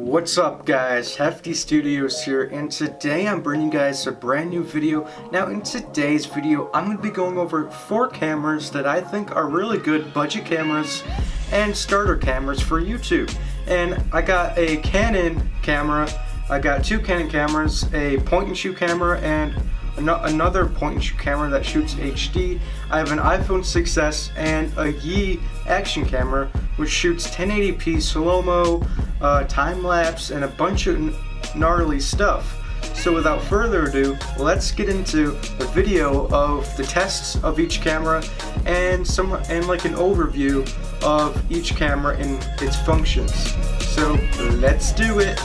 What's up guys, Hefty Studios here, and today I'm bringing you guys a brand new video. Now in today's video I'm going to be going over 4 cameras that I think are really good budget cameras and starter cameras for YouTube. And I got a Canon camera, I got 2 Canon cameras, a point and shoot camera and another point and shoot camera that shoots HD. I have an iPhone 6s and a Yi action camera which shoots 1080p slow-mo, time-lapse, and a bunch of gnarly stuff. So without further ado, let's get into a video of the tests of each camera and like an overview of each camera and its functions. So let's do it.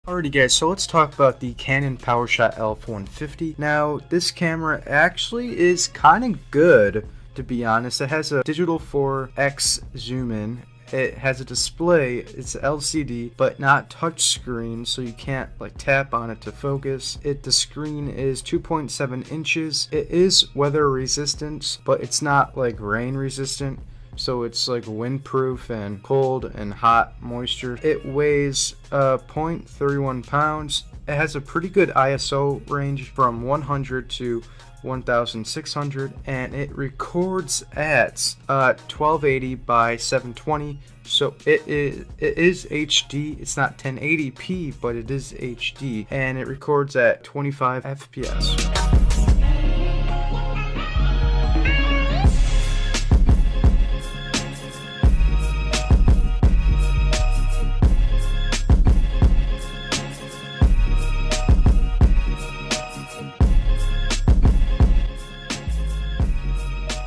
Alrighty guys, so let's talk about the Canon Powershot Elph 150. Now, this camera actually is kind of good, to be honest. It has a digital 4x zoom in. It has a display, it's LCD, but not touchscreen, so you can't like tap on it to focus. The screen is 2.7 inches. It is weather resistant, but it's not like rain resistant. So it's like windproof and cold and hot moisture. It weighs 0.31 pounds. It has a pretty good ISO range from 100 to 1600, and it records at 1280 by 720. So it is HD. It's not 1080p, but it is HD, and it records at 25 FPS.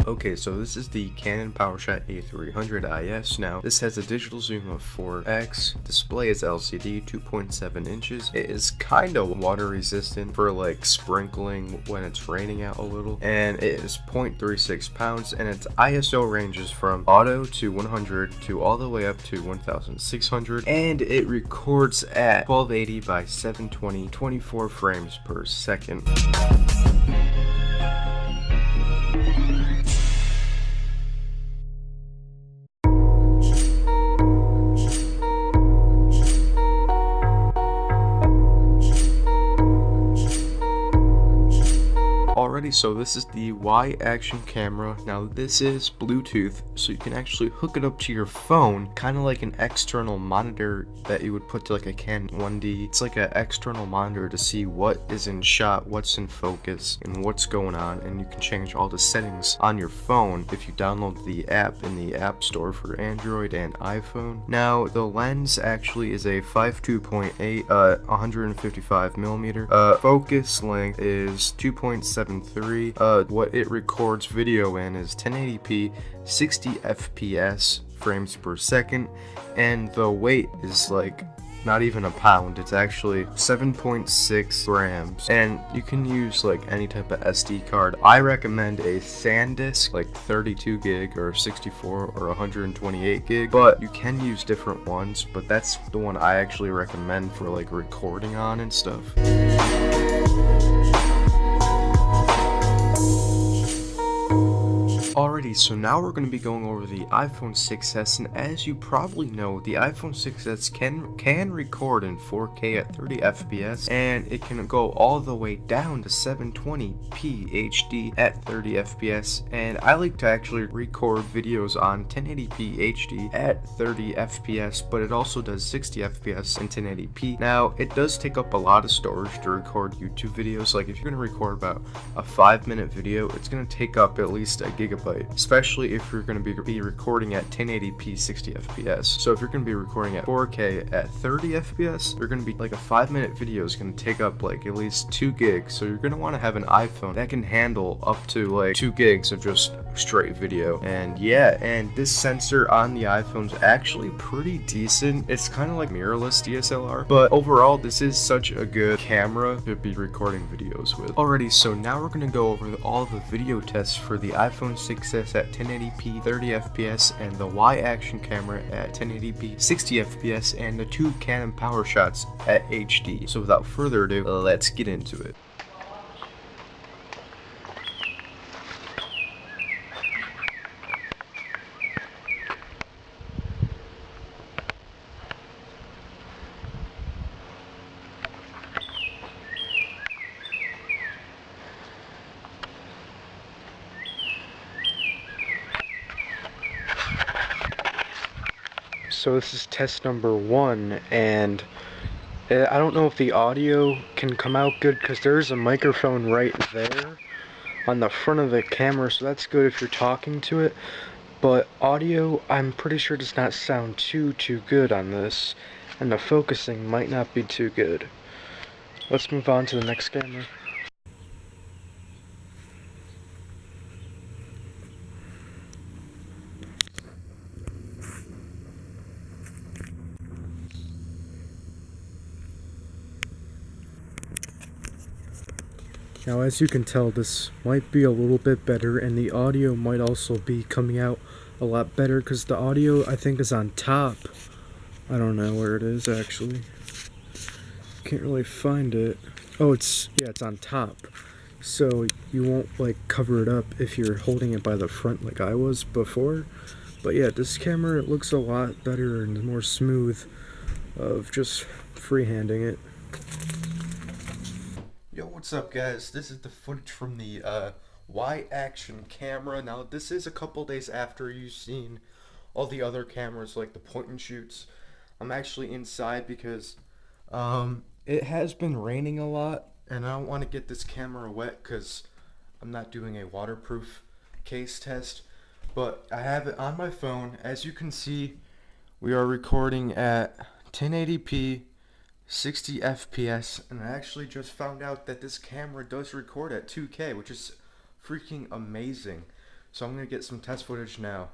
Okay, so this is the Canon Powershot A300 IS. Now, this has a digital zoom of 4x, display is LCD, 2.7 inches. It is kind of water resistant for like sprinkling when it's raining out a little, and it is 0.36 pounds, and its ISO ranges from auto to 100 to all the way up to 1600, and it records at 1280 by 720, 24 frames per second. Alrighty, so this is the Y action camera. Now this is Bluetooth, so you can actually hook it up to your phone, kind of like an external monitor that you would put to like a Canon 1D. It's like an external monitor to see what is in shot, what's in focus, and what's going on, and you can change all the settings on your phone if you download the app in the App Store for Android and iPhone. Now the lens actually is a 5.2.8 155mm. Focus length is 2.73. What it records video in is 1080p, 60 FPS frames per second, and the weight is like not even a pound. It's actually 7.6 grams, and you can use like any type of SD card. I recommend a SanDisk, like 32 gig or 64 or 128 gig, but you can use different ones, but that's the one I actually recommend for like recording on and stuff. Alrighty, so now we're going to be going over the iPhone 6s, and as you probably know, the iPhone 6s can record in 4K at 30 FPS, and it can go all the way down to 720p HD at 30 FPS, and I like to actually record videos on 1080p HD at 30 FPS, but it also does 60 FPS and 1080p. Now, it does take up a lot of storage to record YouTube videos. Like if you're going to record about a 5-minute video, it's going to take up at least a gigabyte. Especially if you're going to be recording at 1080p 60 FPS. So if you're going to be recording at 4K at 30 FPS, you're going to be like a 5-minute video is going to take up like at least 2 gigs. So you're going to want to have an iPhone that can handle up to like 2 gigs of just straight video. And yeah, and this sensor on the iPhone's actually pretty decent. It's kind of like mirrorless DSLR, but overall this is such a good camera to be recording videos with. Alrighty, so now we're going to go over all the video tests for the iPhone 6s at 1080p 30 FPS and the Y action camera at 1080p 60 FPS and the 2 Canon Powershots at HD. So without further ado, let's get into it. so this is test number 1, and I don't know if the audio can come out good because there's a microphone right there on the front of the camera, so that's good if you're talking to it. But audio, I'm pretty sure does not sound too good on this, and the focusing might not be too good. Let's move on to the next camera. Now, as you can tell, this might be a little bit better, and the audio might also be coming out a lot better because the audio, I think, is on top. I don't know where it is actually. Can't really find it. Oh, it's on top. So you won't like cover it up if you're holding it by the front like I was before. But yeah, this camera, it looks a lot better and more smooth of just freehanding it. Yo, what's up guys? This is the footage from the Y-Action camera. Now this is a couple days after you've seen all the other cameras like the point and shoots. I'm actually inside because it has been raining a lot and I don't want to get this camera wet because I'm not doing a waterproof case test. But I have it on my phone. As you can see, we are recording at 1080p 60 FPS, and I actually just found out that this camera does record at 2K, which is freaking amazing. So I'm gonna get some test footage now.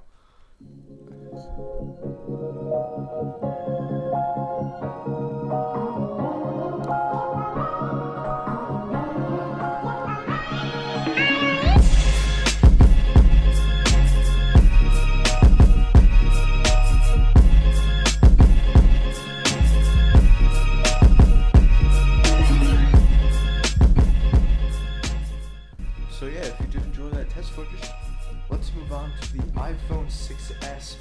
So yeah, if you did enjoy that test footage, let's move on to the iPhone 6s.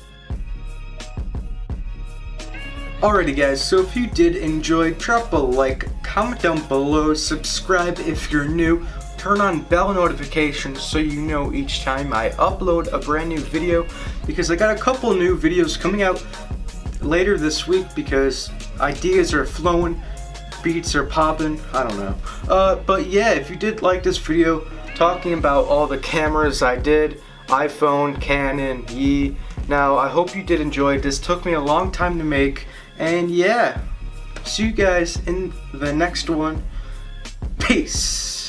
Alrighty guys, so if you did enjoy, drop a like, comment down below, subscribe if you're new, turn on bell notifications so you know each time I upload a brand new video, because I got a couple new videos coming out later this week because ideas are flowing, beats are popping, I don't know. But yeah, if you did like this video, talking about all the cameras I did, iPhone, Canon, Yi. Now, I hope you did enjoy. This took me a long time to make, and yeah, see you guys in the next one. Peace.